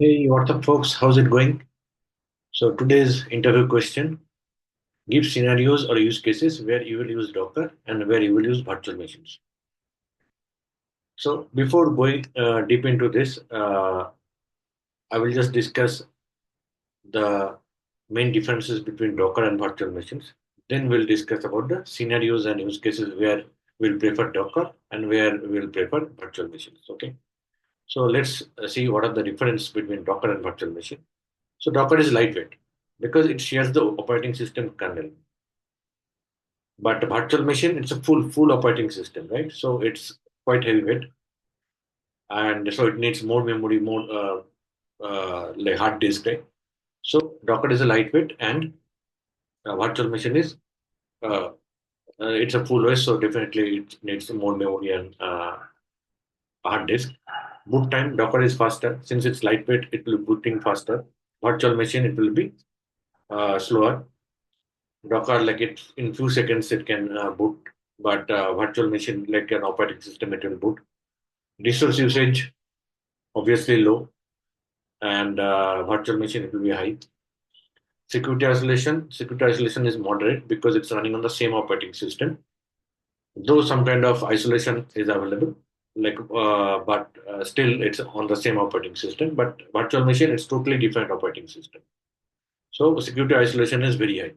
Hey, what's up, folks? How's it going? So, today's interview question: give scenarios or use cases where you will use Docker and where you will use virtual machines. So, before going deep into this, I will just discuss the main differences between Docker and virtual machines. Then, we'll discuss about the scenarios and use cases where we'll prefer Docker and where we'll prefer virtual machines. Okay. So, let's see what are the difference between Docker and virtual machine. So Docker is lightweight because it shares the operating system kernel. But virtual machine, it's a full operating system, right? So it's quite heavyweight, and so it needs more memory, more like hard disk, right? So Docker is a lightweight, and virtual machine is it's a full OS, so definitely it needs more memory and hard disk. Boot time, Docker is faster since it's lightweight. It will be booting faster. Virtual machine, it will be slower. Docker, like it in few seconds it can boot, but virtual machine like an operating system it will boot. Resource usage obviously low, and virtual machine it will be high. Security isolation is moderate because it's running on the same operating system. Though some kind of isolation is available, but still it's on the same operating system. But virtual machine it's totally different operating system. So security isolation is very high.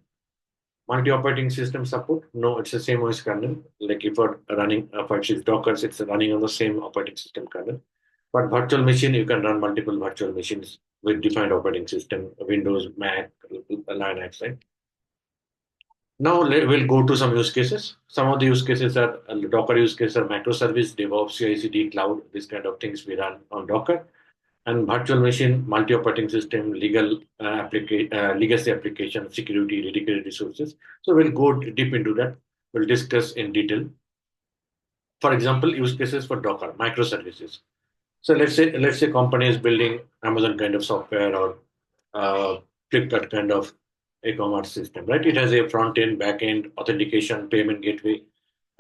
Multi-operating system support? No, it's the same OS kernel. Like if you're running, for instance, Docker, it's running on the same operating system kernel. But virtual machine, you can run multiple virtual machines with defined operating system, Windows, Mac, Linux, right? Now we'll go to some use cases. Some of the use cases are Docker use cases are microservice, Devops, CI/CD, cloud, this kind of things we run on Docker. And virtual machine, multi-operating system, legacy application, security, dedicated resources. So we'll go deep into that. We'll discuss in detail. For example, use cases for Docker, microservices. So let's say company is building Amazon kind of software or uh, Flipkart kind of e-commerce system, right? It has a front end, back end, authentication, payment gateway,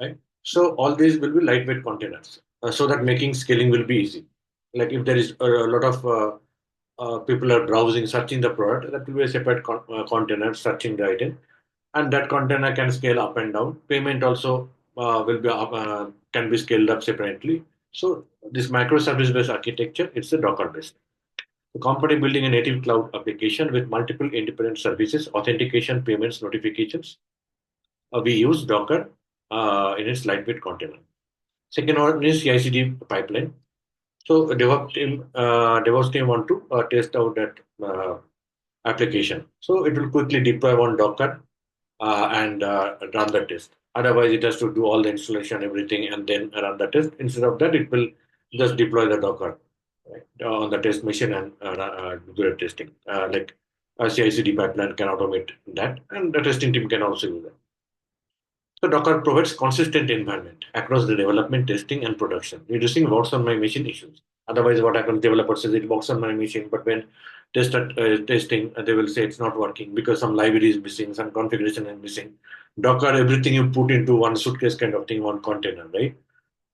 right? So all these will be lightweight containers, so that making scaling will be easy. Like if there is a lot of people are browsing, searching the product, that will be a separate container searching the item, and that container can scale up and down. Payment also will be can be scaled up separately. So this microservice-based architecture, it's a Docker-based. The company building a native cloud application with multiple independent services, authentication, payments, notifications. We use Docker in its lightweight container. Second one is CI/CD pipeline. So DevOps team want to test out that application. So it will quickly deploy on Docker and run the test. Otherwise, it has to do all the installation, everything, and then run the test. Instead of that, it will just deploy the Docker right, on the test machine and do the testing. Like a CI/CD pipeline can automate that, and the testing team can also do that. So Docker provides consistent environment across the development, testing, and production, reducing works on my machine issues. Otherwise, what happens? Developer says it works on my machine, but when testing, they will say it's not working because some library is missing, some configuration is missing. Docker, everything you put into one suitcase kind of thing, one container, right?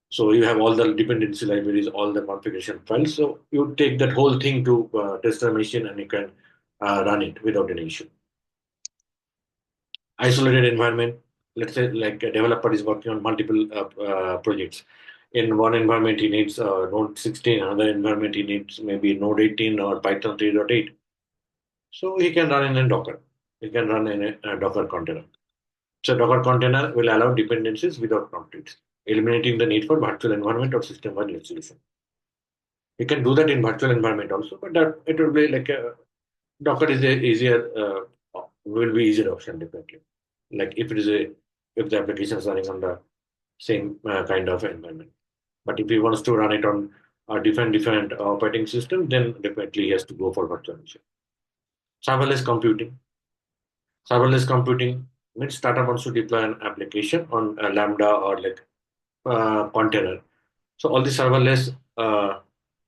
So you have all the dependency libraries, all the configuration files. So you take that whole thing to test the machine and you can run it without any issue. Isolated environment. Let's say like a developer is working on multiple projects. In one environment, he needs Node 16. Another environment, he needs maybe Node 18 or Python 3.8. So he can run in a Docker. He can run in a Docker container. So Docker container will allow dependencies without conflicts, eliminating the need for virtual environment or system-wide installation. You can do that in virtual environment also, but that it will be like a Docker is a easier will be easier option definitely. Like if the application is running on the same kind of environment. But if he wants to run it on a different operating system, then definitely he has to go for virtual machine. Serverless computing. Serverless computing means startup wants to deploy an application on a Lambda or like container. So all the serverless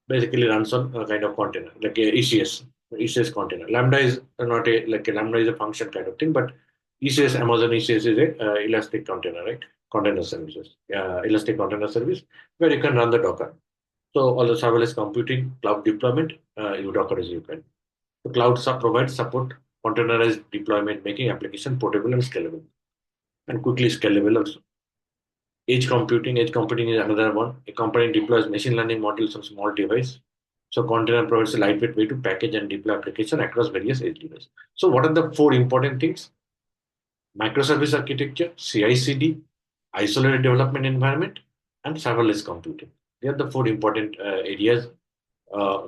basically runs on a kind of container, like a ECS container. Lambda is not a like a Lambda is a function kind of thing, but ECS Amazon ECS is a elastic container, right? Container services, elastic container service where you can run the Docker. So all the serverless computing, cloud deployment, you Docker is you can. The cloud provides support containerized deployment, making application portable and scalable and quickly scalable also. Edge computing is another one. A company deploys machine learning models on small device. So container provides a lightweight way to package and deploy application across various edge devices. So what are the four important things? Microservice architecture, CI/CD, isolated development environment, and serverless computing. They are the four important areas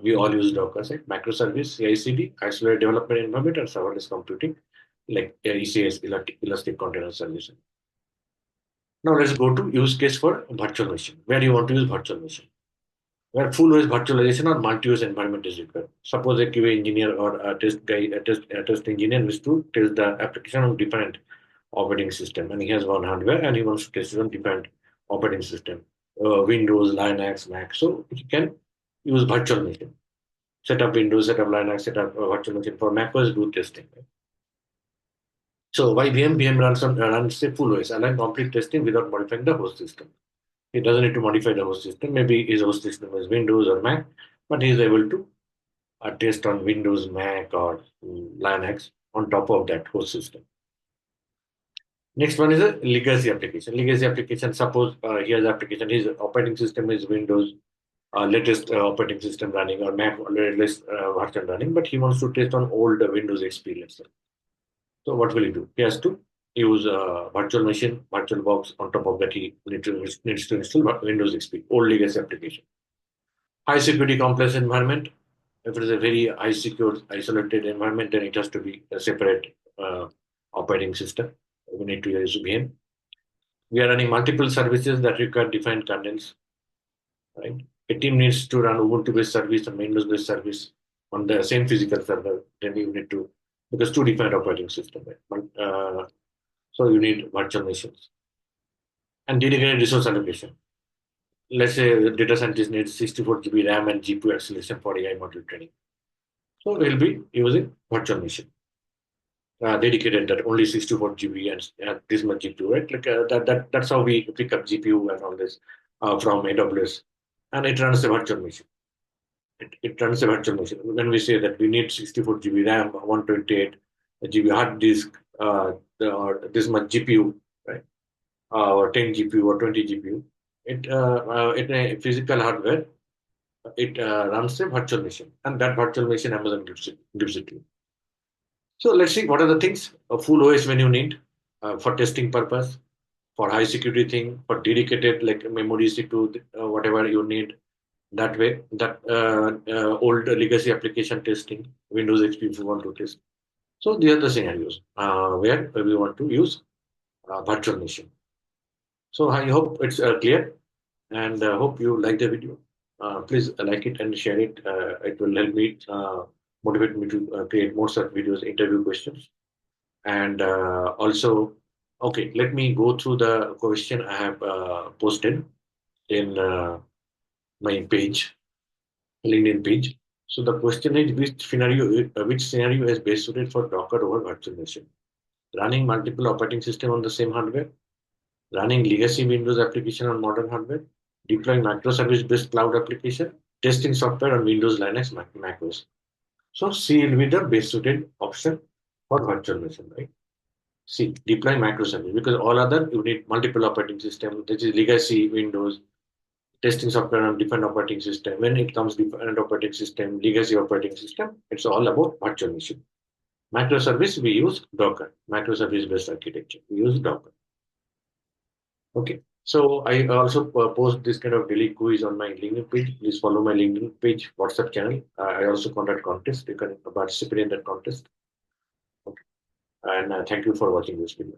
we all use Docker, right? Microservice, CI/CD, isolated development environment, and serverless computing, like ECS, Elastic Container Service. Now let's go to use case for virtual machine. Where you want to use virtual machine? Where full OS virtualization or multi-use environment is required. Suppose a QA engineer or a test guy, a test engineer wants to test the application on different operating system, and he has one hardware and he wants to test it on different operating system, Windows, Linux, Mac. So he can use virtual machine. Set up Windows, set up Linux, set up a virtual machine for Mac OS, do testing. Right? So why VM runs a full OS, allowing complete testing without modifying the host system. He doesn't need to modify the host system. Maybe his host system is Windows or Mac, but he is able to test on Windows, Mac, or Linux on top of that host system. Next one is a legacy application. Legacy application, suppose he has application, his operating system is Windows, latest operating system running, or Mac latest version running, but he wants to test on old Windows experience. So what will he do? He has to use a virtual machine, virtual box. On top of that, he needs to install Windows XP, old legacy application. High security complex environment. If it is a very high secure isolated environment, then it has to be a separate operating system. We need to use VM. We are running multiple services that require defined kernels, right? A team needs to run Ubuntu-based service and Windows-based service on the same physical server. Then you need to, because two different operating systems, right? So you need virtual machines and dedicated resource allocation. Let's say the data scientist needs 64 GB RAM and GPU acceleration for AI model training. So we'll be using virtual machine. Dedicated that only 64 GB and this much GPU, right? Like that's how we pick up GPU and all this from AWS, and it runs a virtual machine. It runs a virtual machine. When we say that we need 64 GB RAM, 128 GB hard disk, or this much GPU, right? Or 10 GPU or 20 GPU, in a physical hardware, it runs a virtual machine, and that virtual machine Amazon gives it to you. So let's see what are the things a full OS when you need for testing purpose, for high security thing, for dedicated like memory CPU, whatever you need. That way, that old legacy application testing, Windows XP if you want to test. So these are the scenarios where we want to use virtual machine. So I hope it's clear, and hope you like the video. Please like it and share it. It will help me motivate me to create more such videos, interview questions. And also, okay, let me go through the question I have posted in my page, LinkedIn page. So the question is which scenario is best suited for Docker over virtual machine? Running multiple operating system on the same hardware, running legacy Windows application on modern hardware, deploying microservice-based cloud application, testing software on Windows, Linux, Mac OS. So C will be the best suited option for virtual machine, right? C, deploy microservice, because all other you need multiple operating system, that is legacy Windows, testing software on different operating system. When it comes different operating system, legacy operating system, it's all about virtual machine. Microservice, we use Docker, microservice based architecture. We use Docker. Okay. So I also post this kind of daily quiz on my LinkedIn page. Please follow my LinkedIn page, WhatsApp channel. I also conduct contest. You can participate in that contest. Okay. And thank you for watching this video.